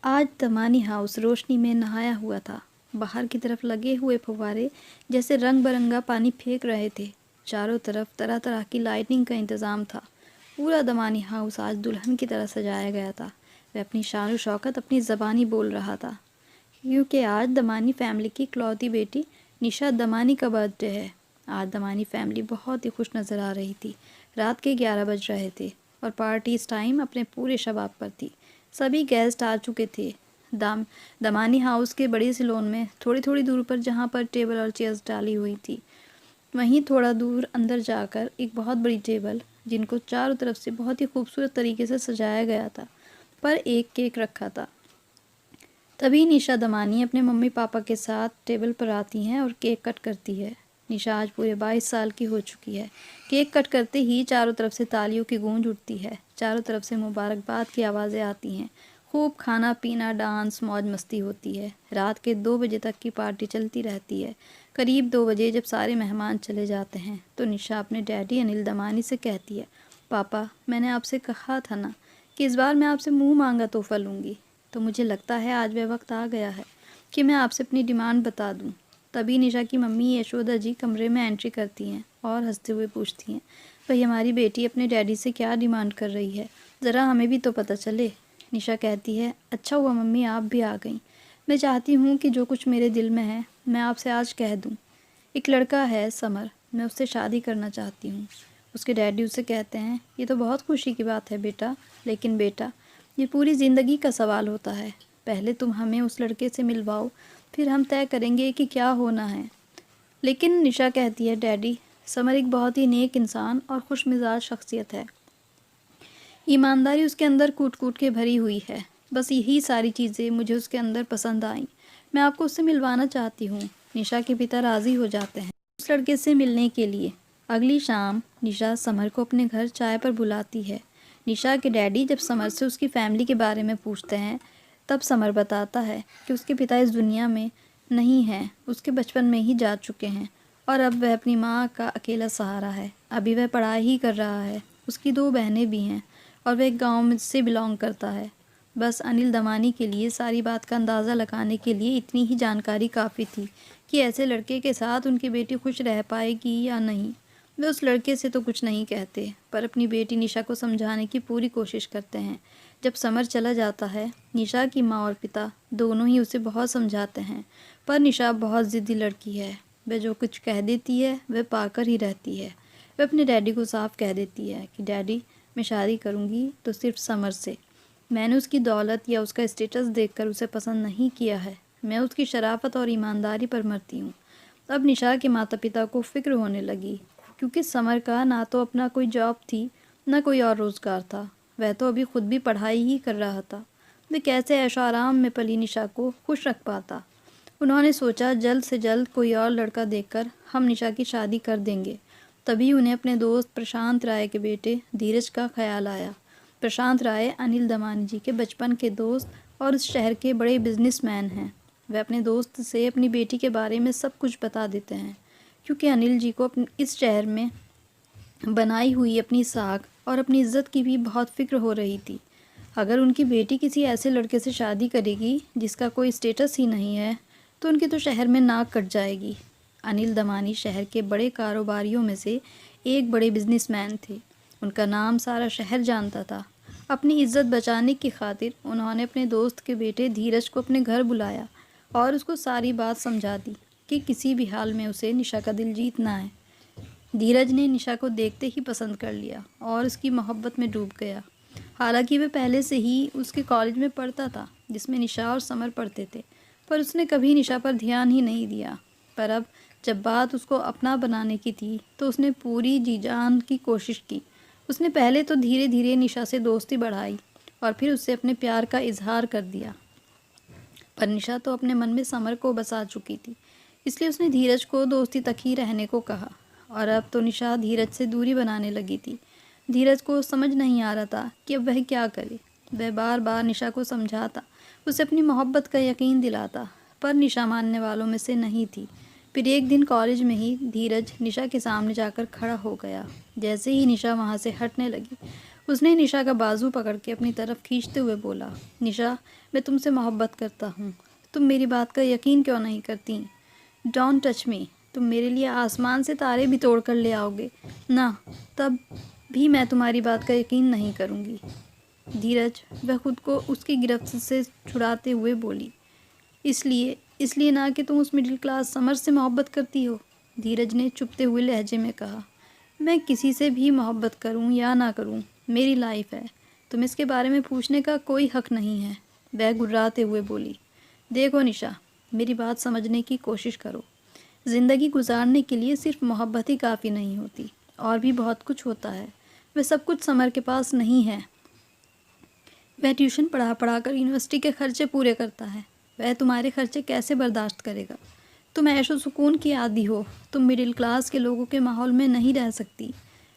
आज दमानी हाउस रोशनी में नहाया हुआ था। बाहर की तरफ लगे हुए फव्वारे जैसे रंग बिरंगा पानी फेंक रहे थे। चारों तरफ तरह तरह की लाइटिंग का इंतज़ाम था। पूरा दमानी हाउस आज दुल्हन की तरह सजाया गया था। वह अपनी शान शौकत अपनी ज़बानी बोल रहा था, क्योंकि आज दमानी फैमिली की इकलौती बेटी निशा दमानी का बर्थडे है। आज दमानी फैमिली बहुत ही खुश नज़र आ रही थी। रात के 11 बज रहे थे और पार्टी इस टाइम अपने पूरे शबाब पर थी। सभी गेस्ट आ चुके थे। दमानी हाउस के बड़े सिलोन में थोड़ी थोड़ी दूर पर, जहाँ पर टेबल और चेयर्स डाली हुई थी, वहीं थोड़ा दूर अंदर जाकर एक बहुत बड़ी टेबल, जिनको चारों तरफ से बहुत ही खूबसूरत तरीके से सजाया गया था, पर एक केक रखा था। तभी निशा दमानी अपने मम्मी पापा के साथ टेबल पर आती हैं और केक कट करती है। निशा आज पूरे 22 साल की हो चुकी है। केक कट करते ही चारों तरफ से तालियों की गूंज उठती है। चारों तरफ से मुबारकबाद की आवाज़ें आती हैं। खूब खाना पीना, डांस, मौज मस्ती होती है। रात के 2 बजे तक की पार्टी चलती रहती है। करीब 2 बजे जब सारे मेहमान चले जाते हैं तो निशा अपने डैडी अनिल दमानी से कहती है, पापा, मैंने आपसे कहा था ना कि इस बार मैं आपसे मुँह मांगा तोहफ़ा लूँगी, तो मुझे लगता है आज वह वक्त आ गया है कि मैं आपसे अपनी डिमांड बता दूं। तभी निशा की मम्मी यशोदा जी कमरे में एंट्री करती हैं और हंसते हुए पूछती हैं, भाई हमारी बेटी अपने डैडी से क्या डिमांड कर रही है, ज़रा हमें भी तो पता चले। निशा कहती है, अच्छा हुआ मम्मी आप भी आ गई। मैं चाहती हूँ कि जो कुछ मेरे दिल में है मैं आपसे आज कह दूँ। एक लड़का है समर, मैं उससे शादी करना चाहती हूँ। उसके डैडी उसे कहते हैं, ये तो बहुत खुशी की बात है बेटा, लेकिन बेटा ये पूरी ज़िंदगी का सवाल होता है। पहले तुम हमें उस लड़के से मिलवाओ, फिर हम तय करेंगे कि क्या होना है। लेकिन निशा कहती है, डैडी, समर एक बहुत ही नेक इंसान और खुश मिजाज शख्सियत है। ईमानदारी उसके अंदर कूट कूट के भरी हुई है। बस यही सारी चीज़ें मुझे उसके अंदर पसंद आईं। मैं आपको उससे मिलवाना चाहती हूँ। निशा के पिता राज़ी हो जाते हैं उस लड़के से मिलने के लिए। अगली शाम निशा समर को अपने घर चाय पर बुलाती है। निशा के डैडी जब समर से उसकी फैमिली के बारे में पूछते हैं, तब समर बताता है कि उसके पिता इस दुनिया में नहीं हैं, उसके बचपन में ही जा चुके हैं और अब वह अपनी माँ का अकेला सहारा है। अभी वह पढ़ाई ही कर रहा है। उसकी 2 बहनें भी हैं और वह एक गाँव में से बिलोंग करता है। बस अनिल दमानी के लिए सारी बात का अंदाज़ा लगाने के लिए इतनी ही जानकारी काफ़ी थी कि ऐसे लड़के के साथ उनकी बेटी खुश रह पाएगी या नहीं। वे उस लड़के से तो कुछ नहीं कहते, पर अपनी बेटी निशा को समझाने की पूरी कोशिश करते हैं। जब समर चला जाता है, निशा की माँ और पिता दोनों ही उसे बहुत समझाते हैं, पर निशा बहुत ज़िद्दी लड़की है। वह जो कुछ कह देती है वह पाकर ही रहती है। वह अपने डैडी को साफ कह देती है कि डैडी, मैं शादी करूँगी तो सिर्फ समर से। मैंने उसकी दौलत या उसका स्टेटस देखकर उसे पसंद नहीं किया है। मैं उसकी शराफत और ईमानदारी पर मरती हूँ। अब निशा के माता पिता को फ़िक्र होने लगी, क्योंकि समर का ना तो अपना कोई जॉब थी, ना कोई और रोज़गार था। वह तो अभी खुद भी पढ़ाई ही कर रहा था। वे कैसे ऐशो आराम में पली निशा को खुश रख पाता। उन्होंने सोचा जल्द से जल्द कोई और लड़का देखकर हम निशा की शादी कर देंगे। तभी उन्हें अपने दोस्त प्रशांत राय के बेटे धीरज का ख्याल आया। प्रशांत राय अनिल दमानी जी के बचपन के दोस्त और इस शहर के बड़े बिजनेसमैन हैं। वह अपने दोस्त से अपनी बेटी के बारे में सब कुछ बता देते हैं, क्योंकि अनिल जी को इस शहर में बनाई हुई अपनी साख और अपनी इज्जत की भी बहुत फिक्र हो रही थी। अगर उनकी बेटी किसी ऐसे लड़के से शादी करेगी जिसका कोई स्टेटस ही नहीं है, तो उनकी तो शहर में नाक कट जाएगी। अनिल दमानी शहर के बड़े कारोबारियों में से एक बड़े बिजनेसमैन थे। उनका नाम सारा शहर जानता था। अपनी इज्जत बचाने की खातिर उन्होंने अपने दोस्त के बेटे धीरज को अपने घर बुलाया और उसको सारी बात समझा दी कि किसी भी हाल में उसे निशा का दिल जीतना है। धीरज ने निशा को देखते ही पसंद कर लिया और उसकी मोहब्बत में डूब गया। हालांकि वह पहले से ही उसके कॉलेज में पढ़ता था, जिसमें निशा और समर पढ़ते थे, पर उसने कभी निशा पर ध्यान ही नहीं दिया। पर अब जब बात उसको अपना बनाने की थी, तो उसने पूरी जी जान की कोशिश की। उसने पहले तो धीरे धीरे निशा से दोस्ती बढ़ाई और फिर उससे अपने प्यार का इजहार कर दिया। पर निशा तो अपने मन में समर को बसा चुकी थी, इसलिए उसने धीरज को दोस्ती तक ही रहने को कहा। और अब तो निशा धीरज से दूरी बनाने लगी थी। धीरज को समझ नहीं आ रहा था कि अब वह क्या करे। वह बार बार निशा को समझाता, उसे अपनी मोहब्बत का यकीन दिलाता, पर निशा मानने वालों में से नहीं थी। फिर एक दिन कॉलेज में ही धीरज निशा के सामने जाकर खड़ा हो गया। जैसे ही निशा वहाँ से हटने लगी, उसने निशा का बाजू पकड़ के अपनी तरफ खींचते हुए बोला, निशा, मैं तुमसे मोहब्बत करता हूँ। तुम मेरी बात का यकीन क्यों नहीं करती? Don't touch me. तुम मेरे लिए आसमान से तारे भी तोड़ कर ले आओगे ना, तब भी मैं तुम्हारी बात का यकीन नहीं करूँगी। धीरज, वह खुद को उसकी गिरफ्त से छुड़ाते हुए बोली, इसलिए इसलिए ना कि तुम उस मिडिल क्लास समर से मोहब्बत करती हो। धीरज ने चुपते हुए लहजे में कहा, मैं किसी से भी मोहब्बत करूं या ना करूं, मेरी लाइफ है, तुम्हें इसके बारे में पूछने का कोई हक नहीं है। वह गुर्राते हुए बोली, देखो निशा, मेरी बात समझने की कोशिश करो। ज़िंदगी गुजारने के लिए सिर्फ मोहब्बत ही काफ़ी नहीं होती, और भी बहुत कुछ होता है। वह सब कुछ समर के पास नहीं है। वह ट्यूशन पढ़ा पढ़ा कर यूनिवर्सिटी के खर्चे पूरे करता है। वह तुम्हारे खर्चे कैसे बर्दाश्त करेगा? तुम ऐशो सुकून की आदी हो, तुम मिडिल क्लास के लोगों के माहौल में नहीं रह सकती।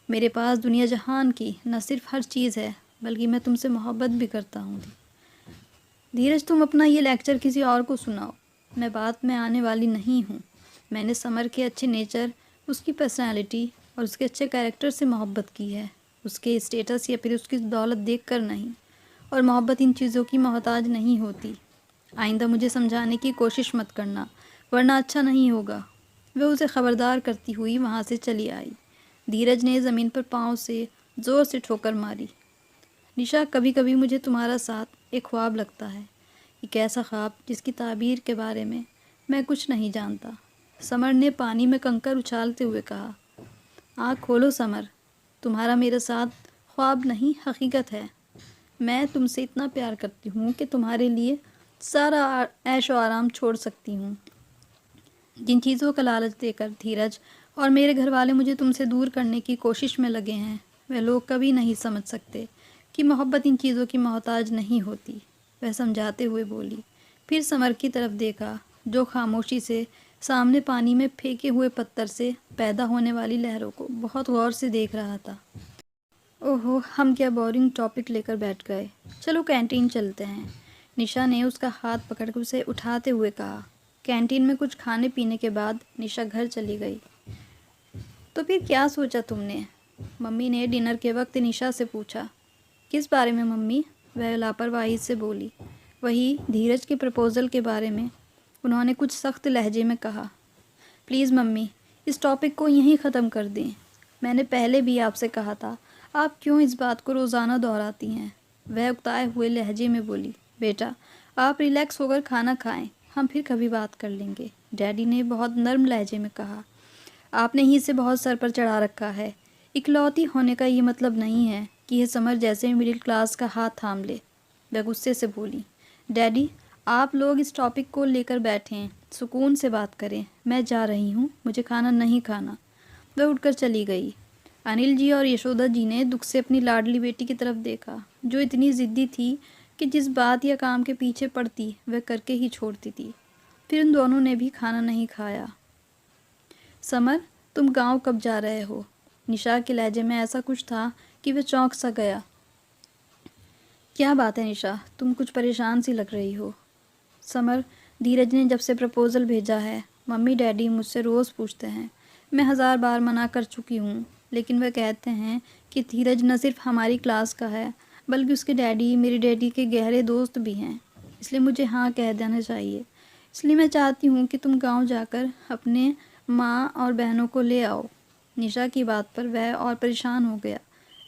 मेरे पास दुनिया जहान की न सिर्फ हर चीज़ है, बल्कि मैं तुमसे मोहब्बत भी करता हूँ। धीरज, तुम अपना ये लेक्चर किसी और को सुनाओ, मैं बात में आने वाली नहीं हूँ। मैंने समर के अच्छे नेचर, उसकी पर्सनैलिटी और उसके अच्छे कैरेक्टर से मोहब्बत की है, उसके स्टेटस या फिर उसकी दौलत देख कर नहीं। और मोहब्बत इन चीज़ों की मोहताज नहीं होती। आइंदा मुझे समझाने की कोशिश मत करना, वरना अच्छा नहीं होगा। वह उसे ख़बरदार करती हुई वहाँ से चली आई। धीरज ने ज़मीन पर पाँव से ज़ोर से ठोकर मारी। निशा, कभी कभी मुझे तुम्हारा साथ एक ख्वाब लगता है, एक ऐसा ख्वाब जिसकी ताबीर के बारे में मैं कुछ नहीं जानता। समर ने पानी में कंकर उछालते हुए कहा, आँख खोलो समर, तुम्हारा मेरे साथ ख्वाब नहीं हकीकत है। मैं तुमसे इतना प्यार करती हूँ कि तुम्हारे लिए सारा ऐश और आराम छोड़ सकती हूँ। जिन चीज़ों का लालच देकर धीरज और मेरे घर वाले मुझे तुमसे दूर करने की कोशिश में लगे हैं, वह लोग कभी नहीं समझ सकते कि मोहब्बत इन चीज़ों की मोहताज नहीं होती। वह समझाते हुए बोली। फिर समर की तरफ देखा, जो खामोशी से सामने पानी में फेंके हुए पत्थर से पैदा होने वाली लहरों को बहुत गौर से देख रहा था। ओहो, हम क्या बोरिंग टॉपिक लेकर बैठ गए। चलो कैंटीन चलते हैं। निशा ने उसका हाथ पकड़कर उसे उठाते हुए कहा। कैंटीन में कुछ खाने पीने के बाद निशा घर चली गई। तो फिर क्या सोचा तुमने? मम्मी ने डिनर के वक्त निशा से पूछा। किस बारे में मम्मी? वह लापरवाही से बोली। वही धीरज के प्रपोज़ल के बारे में। उन्होंने कुछ सख्त लहजे में कहा। प्लीज़ मम्मी, इस टॉपिक को यहीं ख़त्म कर दें। मैंने पहले भी आपसे कहा था, आप क्यों इस बात को रोज़ाना दोहराती हैं? वह उकताए हुए लहजे में बोली। बेटा, आप रिलैक्स होकर खाना खाएं, हम फिर कभी बात कर लेंगे। डैडी ने बहुत नर्म लहजे में कहा। आपने ही इसे बहुत सर पर चढ़ा रखा है। इकलौती होने का ये मतलब नहीं है कि यह समर जैसे मिडिल क्लास का हाथ थाम ले। वह गुस्से से बोली। डैडी, आप लोग इस टॉपिक को लेकर बैठें, सुकून से बात करें। मैं जा रही हूँ, मुझे खाना नहीं खाना। वह उठकर चली गई। अनिल जी और यशोदा जी ने दुख से अपनी लाडली बेटी की तरफ देखा, जो इतनी ज़िद्दी थी कि जिस बात या काम के पीछे पड़ती वह करके ही छोड़ती थी। फिर उन दोनों ने भी खाना नहीं खाया। समर, तुम गांव कब जा रहे हो? निशा के लहजे में ऐसा कुछ था कि वह चौंक सा गया। क्या बात है निशा, तुम कुछ परेशान सी लग रही हो। समर, धीरज ने जब से प्रपोज़ल भेजा है, मम्मी डैडी मुझसे रोज़ पूछते हैं। मैं 1000 बार मना कर चुकी हूँ, लेकिन वह कहते हैं कि धीरज न सिर्फ हमारी क्लास का है, बल्कि उसके डैडी मेरे डैडी के गहरे दोस्त भी हैं। इसलिए मुझे हाँ कह देना चाहिए। इसलिए मैं चाहती हूँ कि तुम गांव जाकर अपने माँ और बहनों को ले आओ। निशा की बात पर वह और परेशान हो गया,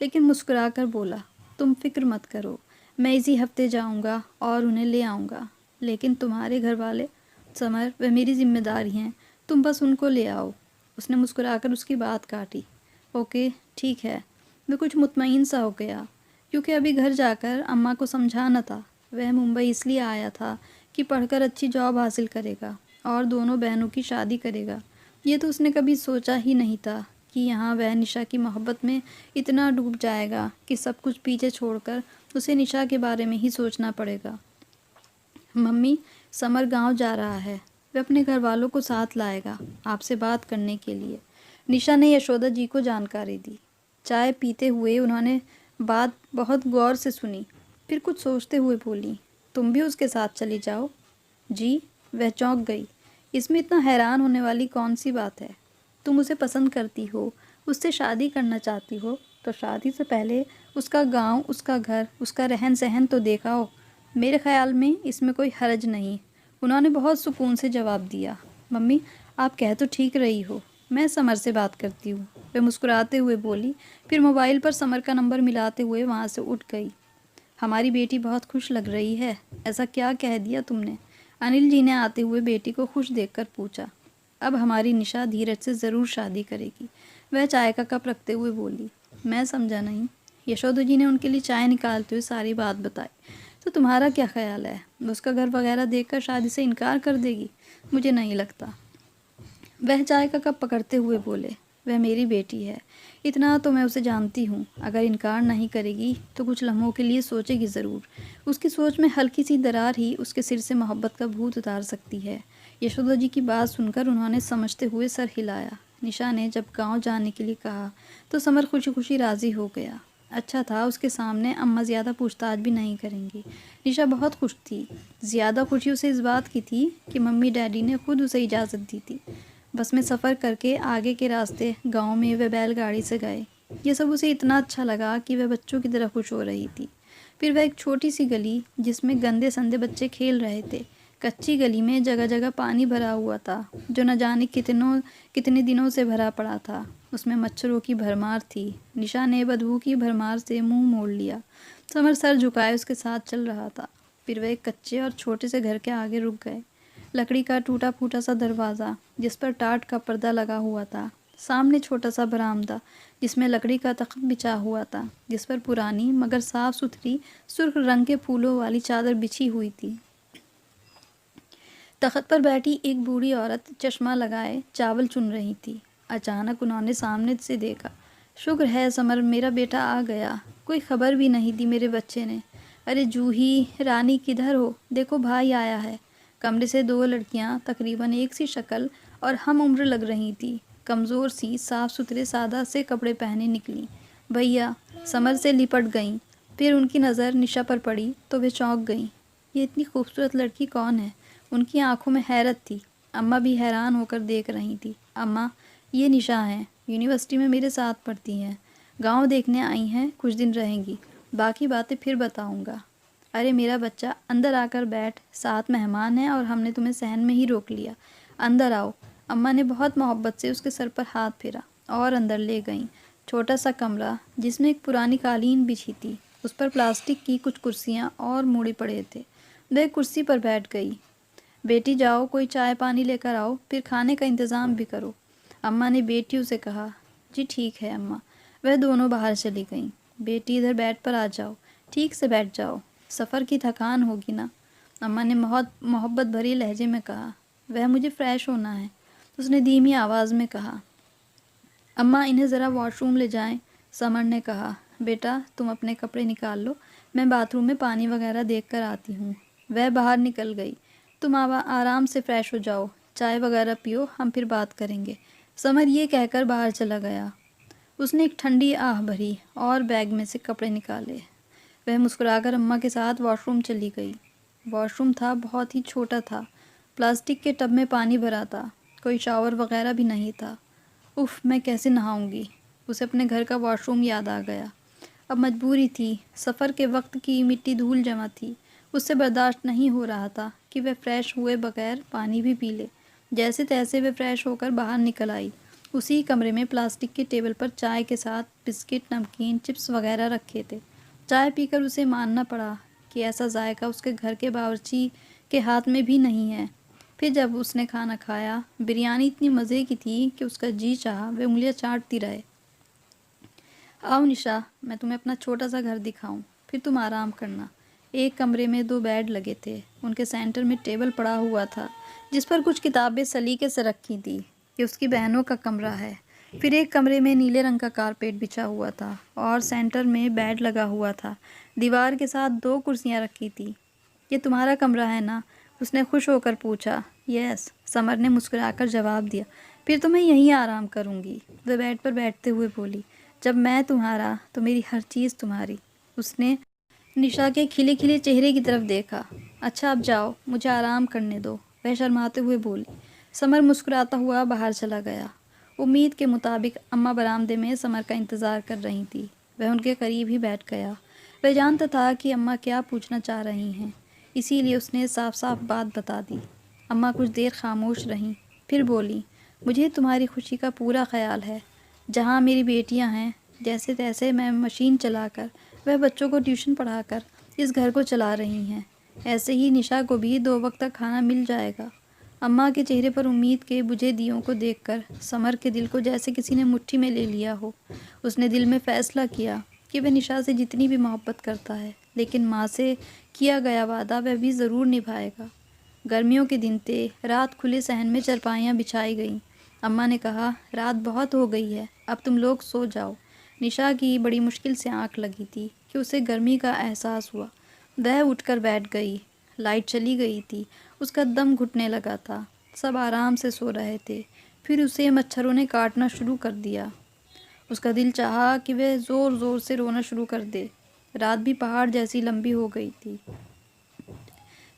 लेकिन मुस्कुराकर बोला, तुम फिक्र मत करो, मैं इसी हफ्ते जाऊँगा और उन्हें ले आऊँगा। लेकिन तुम्हारे घर वाले? समर, वह मेरी जिम्मेदारी हैं, तुम बस उनको ले आओ। उसने मुस्कुराकर उसकी बात काटी। ओके, ठीक है। मैं कुछ मुतमईन सा हो गया, क्योंकि अभी घर जाकर अम्मा को समझाना था। वह मुंबई इसलिए आया था कि पढ़कर अच्छी जॉब हासिल करेगा और दोनों बहनों की शादी करेगा। ये तो उसने कभी सोचा ही नहीं था कि यहाँ वह निशा की मोहब्बत में इतना डूब जाएगा कि सब कुछ पीछे छोड़कर उसे निशा के बारे में ही सोचना पड़ेगा। मम्मी, समर गांव जा रहा है, वह अपने घर वालों को साथ लाएगा आपसे बात करने के लिए। निशा ने यशोदा जी को जानकारी दी। चाय पीते हुए उन्होंने बात बहुत गौर से सुनी, फिर कुछ सोचते हुए बोली, तुम भी उसके साथ चली जाओ। जी? वह चौंक गई। इसमें इतना हैरान होने वाली कौन सी बात है? तुम उसे पसंद करती हो, उससे शादी करना चाहती हो, तो शादी से पहले उसका गांव, उसका घर, उसका रहन सहन तो देखा हो। मेरे ख्याल में इसमें कोई हर्ज नहीं। उन्होंने बहुत सुकून से जवाब दिया। मम्मी, आप कह तो ठीक रही हो, मैं समर से बात करती हूँ, वह मुस्कुराते हुए बोली। फिर मोबाइल पर समर का नंबर मिलाते हुए वहाँ से उठ गई। हमारी बेटी बहुत खुश लग रही है। ऐसा क्या कह दिया तुमने? अनिल जी ने आते हुए बेटी को खुश देखकर पूछा। अब हमारी निशा धीरज से ज़रूर शादी करेगी, वह चाय का कप रखते हुए बोली। मैं समझा नहीं। यशोदा जी ने उनके लिए चाय निकालते हुए सारी बात बताई। तो तुम्हारा क्या ख्याल है, वो उसका घर वगैरह देखकर शादी से इनकार कर देगी? मुझे नहीं लगता। वह चाय का कप पकड़ते हुए बोले। वह मेरी बेटी है, इतना तो मैं उसे जानती हूँ। अगर इनकार नहीं करेगी तो कुछ लम्हों के लिए सोचेगी ज़रूर। उसकी सोच में हल्की सी दरार ही उसके सिर से मोहब्बत का भूत उतार सकती है। यशोदा जी की बात सुनकर उन्होंने समझते हुए सर हिलाया। निशा ने जब गांव जाने के लिए कहा तो समर खुशी खुशी राज़ी हो गया। अच्छा था, उसके सामने अम्मा ज़्यादा पूछताछ भी नहीं करेंगी। निशा बहुत खुश थी। ज़्यादा खुशी उसे इस बात की थी कि मम्मी डैडी ने खुद उसे इजाज़त दी थी। बस में सफ़र करके आगे के रास्ते गांव में वे बैलगाड़ी से गए। ये सब उसे इतना अच्छा लगा कि वह बच्चों की तरह खुश हो रही थी। फिर वह एक छोटी सी गली जिसमें गंदे संदे बच्चे खेल रहे थे। कच्ची गली में जगह जगह पानी भरा हुआ था, जो न जाने कितने दिनों से भरा पड़ा था। उसमें मच्छरों की भरमार थी। निशा ने बदबू की भरमार से मुंह मोड़ लिया। समर सर झुकाए उसके साथ चल रहा था। फिर वह एक कच्चे और छोटे से घर के आगे रुक गए। लकड़ी का टूटा फूटा सा दरवाज़ा जिस पर टाट का पर्दा लगा हुआ था। सामने छोटा सा बरामदा जिसमें लकड़ी का तख्त बिछा हुआ था, जिस पर पुरानी मगर साफ सुथरी सुर्ख रंग के फूलों वाली चादर बिछी हुई थी। तख्त पर बैठी एक बूढ़ी औरत चश्मा लगाए चावल चुन रही थी। अचानक उन्होंने सामने से देखा। शुक्र है समर, मेरा बेटा आ गया। कोई खबर भी नहीं दी मेरे बच्चे ने। अरे जूही रानी किधर हो? देखो भाई आया है। कमरे से दो लड़कियां तकरीबन एक सी शक्ल और हम उम्र लग रही थी। कमज़ोर सी साफ़ सुथरे सादा से कपड़े पहने निकली। भैया समर से लिपट गईं। फिर उनकी नज़र निशा पर पड़ी तो वे चौंक गईं। ये इतनी खूबसूरत लड़की कौन है? उनकी आंखों में हैरत थी। अम्मा भी हैरान होकर देख रही थी। अम्मा, ये निशा हैं, यूनिवर्सिटी में मेरे साथ पढ़ती हैं। गांव देखने आई हैं, कुछ दिन रहेंगी। बाकी बातें फिर बताऊंगा। अरे मेरा बच्चा, अंदर आकर बैठ, साथ मेहमान हैं और हमने तुम्हें सहन में ही रोक लिया। अंदर आओ। अम्मा ने बहुत मोहब्बत से उसके सर पर हाथ फेरा और अंदर ले गईं। छोटा सा कमरा जिसमें एक पुरानी कालीन बिछी थी, उस पर प्लास्टिक की कुछ कुर्सियाँ और मूड़े पड़े थे। वह कुर्सी पर बैठ गई। बेटी जाओ, कोई चाय पानी लेकर आओ, फिर खाने का इंतज़ाम भी करो, अम्मा ने बेटियों से कहा। जी ठीक है अम्मा। वह दोनों बाहर चली गईं। बेटी इधर बेड पर आ जाओ, ठीक से बैठ जाओ, सफ़र की थकान होगी ना, अम्मा ने बहुत मोहब्बत भरी लहजे में कहा। वह मुझे फ़्रेश होना है, उसने धीमी आवाज़ में कहा। अम्मा इन्हें ज़रा वॉशरूम ले जाएं, समर ने कहा। बेटा तुम अपने कपड़े निकाल लो, मैं बाथरूम में पानी वगैरह देख कर आती हूँ। वह बाहर निकल गई। तुम आराम से फ़्रेश हो जाओ, चाय वगैरह पियो, हम फिर बात करेंगे। समर ये कहकर बाहर चला गया। उसने एक ठंडी आह भरी और बैग में से कपड़े निकाले। वह मुस्कुराकर अम्मा के साथ वॉशरूम चली गई। वॉशरूम था बहुत ही छोटा था। प्लास्टिक के टब में पानी भरा था, कोई शावर वगैरह भी नहीं था। उफ़, मैं कैसे नहाऊंगी? उसे अपने घर का वॉशरूम याद आ गया। अब मजबूरी थी, सफ़र के वक्त की मिट्टी धूल जमा थी। उससे बर्दाश्त नहीं हो रहा था कि वह फ़्रेश हुए बगैर पानी भी पी ले। जैसे तैसे वह फ़्रेश होकर बाहर निकल आई। उसी कमरे में प्लास्टिक के टेबल पर चाय के साथ बिस्किट, नमकीन, चिप्स वगैरह रखे थे। चाय पीकर उसे मानना पड़ा कि ऐसा जायका उसके घर के बावर्ची के हाथ में भी नहीं है। फिर जब उसने खाना खाया, बिरयानी इतनी मज़े की थी कि उसका जी चाहा वह उंगलियां चाटती रहे। आओ निशा, मैं तुम्हें अपना छोटा सा घर दिखाऊं, फिर तुम आराम करना। एक कमरे में दो बेड लगे थे। उनके सेंटर में टेबल पड़ा हुआ था जिस पर कुछ किताबें सलीके से रखी थी। ये उसकी बहनों का कमरा है। फिर एक कमरे में नीले रंग का कारपेट बिछा हुआ था और सेंटर में बेड लगा हुआ था। दीवार के साथ दो कुर्सियां रखी थी। ये तुम्हारा कमरा है ना? उसने खुश होकर पूछा। यस, समर ने मुस्कुराकर जवाब दिया। फिर तो मैं यहीं आराम करूँगी, वह बेड पर बैठते हुए बोली। जब मैं तुम्हारा तो मेरी हर चीज़ तुम्हारी। उसने निशा के खिले खिले चेहरे की तरफ देखा। अच्छा अब जाओ, मुझे आराम करने दो, वह शर्माते हुए बोली। समर मुस्कुराता हुआ बाहर चला गया। उम्मीद के मुताबिक अम्मा बरामदे में समर का इंतज़ार कर रही थी। वह उनके करीब ही बैठ गया। वह जानता था कि अम्मा क्या पूछना चाह रही हैं, इसीलिए उसने साफ साफ बात बता दी। अम्मा कुछ देर खामोश रहीं, फिर बोली, मुझे तुम्हारी खुशी का पूरा ख्याल है। जहाँ मेरी बेटियाँ हैं, जैसे तैसे मैं मशीन चलाकर, वह बच्चों को ट्यूशन पढ़ाकर इस घर को चला रही हैं। ऐसे ही निशा को भी 2 वक्त का खाना मिल जाएगा। अम्मा के चेहरे पर उम्मीद के बुझे दियों को देखकर समर के दिल को जैसे किसी ने मुट्ठी में ले लिया हो। उसने दिल में फैसला किया कि वह निशा से जितनी भी मोहब्बत करता है, लेकिन माँ से किया गया वादा वह भी ज़रूर निभाएगा। गर्मियों के दिन थे। रात खुले सहन में चारपाइयाँ बिछाई गईं। अम्मा ने कहा, रात बहुत हो गई है, अब तुम लोग सो जाओ। निशा की बड़ी मुश्किल से आंख लगी थी कि उसे गर्मी का एहसास हुआ। वह उठकर बैठ गई। लाइट चली गई थी। उसका दम घुटने लगा था। सब आराम से सो रहे थे। फिर उसे मच्छरों ने काटना शुरू कर दिया। उसका दिल चाहा कि वह ज़ोर ज़ोर से रोना शुरू कर दे। रात भी पहाड़ जैसी लंबी हो गई थी।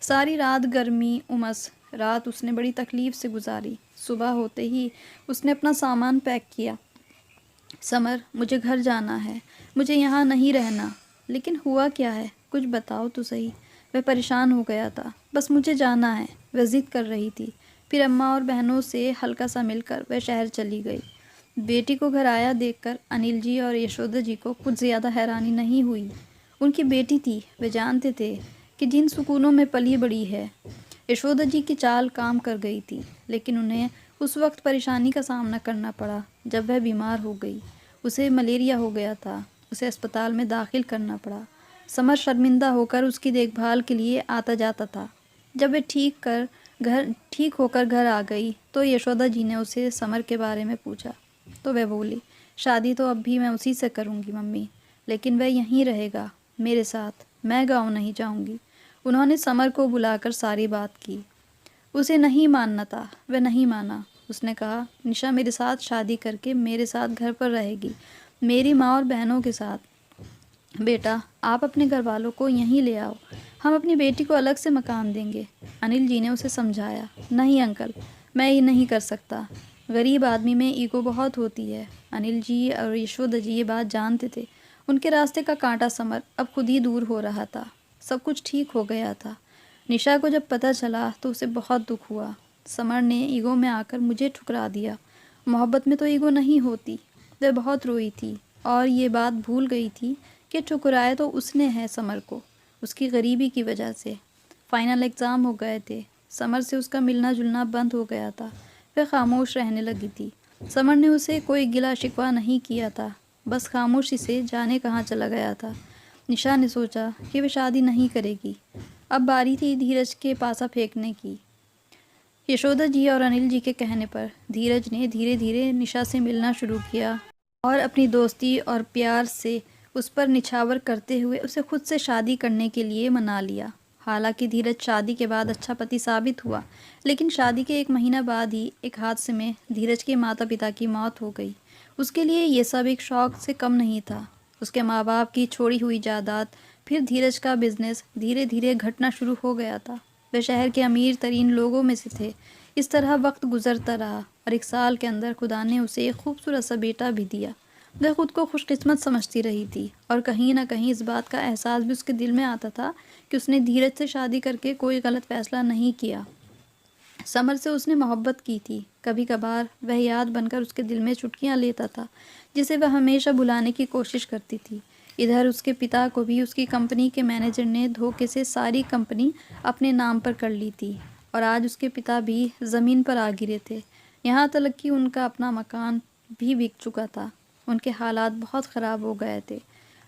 सारी रात गर्मी, उमस, रात उसने बड़ी तकलीफ़ से गुजारी। सुबह होते ही उसने अपना सामान पैक किया। समर, मुझे घर जाना है, मुझे यहाँ नहीं रहना। लेकिन हुआ क्या है, कुछ बताओ तो सही। वह परेशान हो गया था। बस मुझे जाना है, वह ज़िद कर रही थी। फिर अम्मा और बहनों से हल्का सा मिलकर वह शहर चली गई। बेटी को घर आया देखकर अनिल जी और यशोदा जी को कुछ ज़्यादा हैरानी नहीं हुई। उनकी बेटी थी, वे जानते थे कि जिन सुकूनों में पली बड़ी है। यशोदा जी की चाल काम कर गई थी, लेकिन उन्हें उस वक्त परेशानी का सामना करना पड़ा जब वह बीमार हो गई। उसे मलेरिया हो गया था। उसे अस्पताल में दाखिल करना पड़ा। समर शर्मिंदा होकर उसकी देखभाल के लिए आता जाता था। जब वह ठीक होकर घर आ गई तो यशोदा जी ने उसे समर के बारे में पूछा। तो वह बोली, शादी तो अब भी मैं उसी से करूँगी मम्मी, लेकिन वह यहीं रहेगा मेरे साथ, मैं गाँव नहीं जाऊँगी। उन्होंने समर को बुलाकर सारी बात की। उसे नहीं मानना था, वह नहीं माना। उसने कहा, निशा मेरे साथ शादी करके मेरे साथ घर पर रहेगी, मेरी माँ और बहनों के साथ। बेटा, आप अपने घर वालों को यहीं ले आओ, हम अपनी बेटी को अलग से मकान देंगे। अनिल जी ने उसे समझाया। नहीं अंकल, मैं ये नहीं कर सकता। गरीब आदमी में ईगो बहुत होती है। अनिल जी और यशोदा जी ये बात जानते थे। उनके रास्ते का कांटा समर अब खुद ही दूर हो रहा था। सब कुछ ठीक हो गया था। निशा को जब पता चला तो उसे बहुत दुख हुआ। समर ने ईगो में आकर मुझे ठुकरा दिया। मोहब्बत में तो ईगो नहीं होती। वह बहुत रोई थी और ये बात भूल गई थी कि ठुकराया तो उसने है समर को, उसकी गरीबी की वजह से। फाइनल एग्ज़ाम हो गए थे। समर से उसका मिलना जुलना बंद हो गया था। वह खामोश रहने लगी थी। समर ने उसे कोई गिला शिकवा नहीं किया था, बस खामोशी से जाने कहाँ चला गया था। निशा ने सोचा कि वह शादी नहीं करेगी। अब बारी थी धीरज के पासा फेंकने की। यशोदा जी और अनिल जी के कहने पर धीरज ने धीरे धीरे निशा से मिलना शुरू किया और अपनी दोस्ती और प्यार से उस पर निछावर करते हुए उसे खुद से शादी करने के लिए मना लिया। हालांकि धीरज शादी के बाद अच्छा पति साबित हुआ, लेकिन शादी के 1 महीना बाद ही एक हादसे में धीरज के माता पिता की मौत हो गई। उसके लिए ये सब एक शौक से कम नहीं था। उसके माँ बाप की छोड़ी हुई जायदाद, फिर धीरज का बिजनेस धीरे धीरे घटना शुरू हो गया था। वे शहर के अमीर तरीन लोगों में से थे। इस तरह वक्त गुजरता रहा और 1 साल के अंदर खुदा ने उसे एक खूबसूरत सा बेटा भी दिया। वह खुद को खुशकिस्मत समझती रही थी और कहीं ना कहीं इस बात का एहसास भी उसके दिल में आता था कि उसने धीरज से शादी करके कोई गलत फैसला नहीं किया। समर से उसने मोहब्बत की थी। कभी कभार वह याद बनकर उसके दिल में चुटकियां लेता था, जिसे वह हमेशा भुलाने की कोशिश करती थी। इधर उसके पिता को भी उसकी कंपनी के मैनेजर ने धोखे से सारी कंपनी अपने नाम पर कर ली थी और आज उसके पिता भी ज़मीन पर आ गिरे थे। यहाँ तक कि उनका अपना मकान भी बिक चुका था। उनके हालात बहुत ख़राब हो गए थे।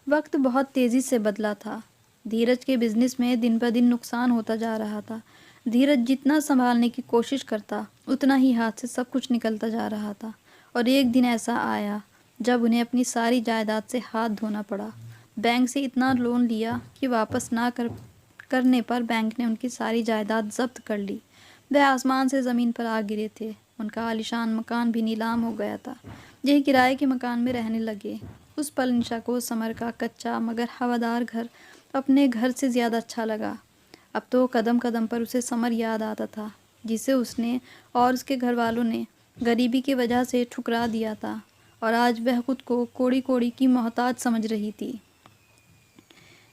वक्त बहुत तेज़ी से बदला था। धीरज के बिजनेस में दिन ब दिन नुकसान होता जा रहा था। धीरज जितना संभालने की कोशिश करता, उतना ही हाथ से सब कुछ निकलता जा रहा था। और एक दिन ऐसा आया जब उन्हें अपनी सारी जायदाद से हाथ धोना पड़ा। बैंक से इतना लोन लिया कि वापस ना करने पर बैंक ने उनकी सारी जायदाद जब्त कर ली। वह आसमान से ज़मीन पर आ गिरे थे। उनका आलीशान मकान भी नीलाम हो गया था। यही किराए के मकान में रहने लगे। उस पल निशा को समर का कच्चा मगर हवादार घर अपने घर से ज़्यादा अच्छा लगा। अब तो कदम कदम पर उसे समर याद आता था, जिसे उसने और उसके घर वालों ने गरीबी की वजह से ठुकरा दिया था और आज वह खुद को कोड़ी कोड़ी की मोहताज समझ रही थी।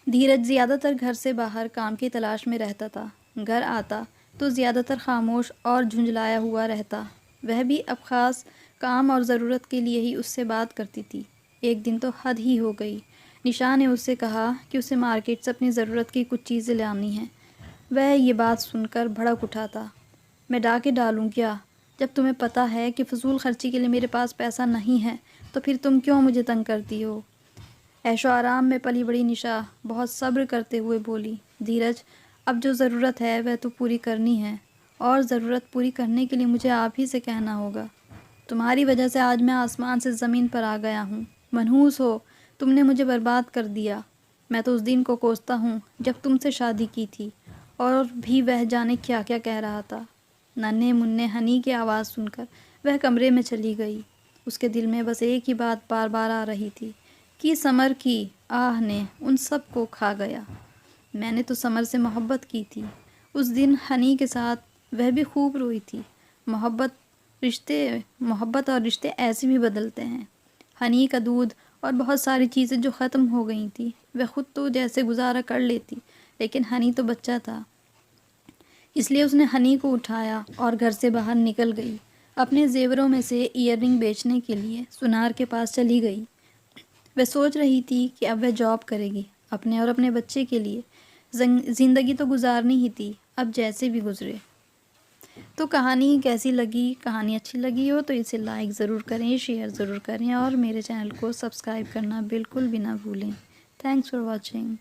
धीरज ज़्यादातर घर से बाहर काम की तलाश में रहता था। घर आता तो ज़्यादातर खामोश और झुंझलाया हुआ रहता। वह भी अब ख़ास काम और ज़रूरत के लिए ही उससे बात करती थी। एक दिन तो हद ही हो गई। निशा ने उससे कहा कि उसे मार्केट से अपनी ज़रूरत की कुछ चीज़ें लानी हैं। वह ये बात सुनकर भड़क उठा था। मैं डाके डालूं क्या? जब तुम्हें पता है कि फ़िज़ूल खर्ची के लिए मेरे पास पैसा नहीं है तो फिर तुम क्यों मुझे तंग करती हो? ऐशो आराम में पली बड़ी निशा बहुत सब्र करते हुए बोली, धीरज, अब जो ज़रूरत है वह तो पूरी करनी है, और ज़रूरत पूरी करने के लिए मुझे आप ही से कहना होगा। तुम्हारी वजह से आज मैं आसमान से ज़मीन पर आ गया हूँ। मनहूस हो, तुमने मुझे बर्बाद कर दिया। मैं तो उस दिन को कोसता हूँ जब तुमसे शादी की थी, और भी वह जाने क्या क्या कह रहा था। नन्हे मुन्ने हनी की आवाज़ सुनकर वह कमरे में चली गई। उसके दिल में बस एक ही बात बार बार आ रही थी कि समर की आह ने उन सब को खा गया। मैंने तो समर से मोहब्बत की थी। उस दिन हनी के साथ वह भी खूब रोई थी। मोहब्बत और रिश्ते ऐसे भी बदलते हैं। हनी का दूध और बहुत सारी चीज़ें जो ख़त्म हो गई थी, वह खुद तो जैसे गुजारा कर लेती, लेकिन हनी तो बच्चा था। इसलिए उसने हनी को उठाया और घर से बाहर निकल गई। अपने जेवरों में से ईयररिंग बेचने के लिए सुनार के पास चली गई। वह सोच रही थी कि अब वह जॉब करेगी, अपने और अपने बच्चे के लिए। ज़िंदगी तो गुजारनी ही थी, अब जैसे भी गुजरे। तो कहानी कैसी लगी? कहानी अच्छी लगी हो तो इसे लाइक ज़रूर करें, शेयर ज़रूर करें और मेरे चैनल को सब्सक्राइब करना बिल्कुल भी ना भूलें। Thanks for watching.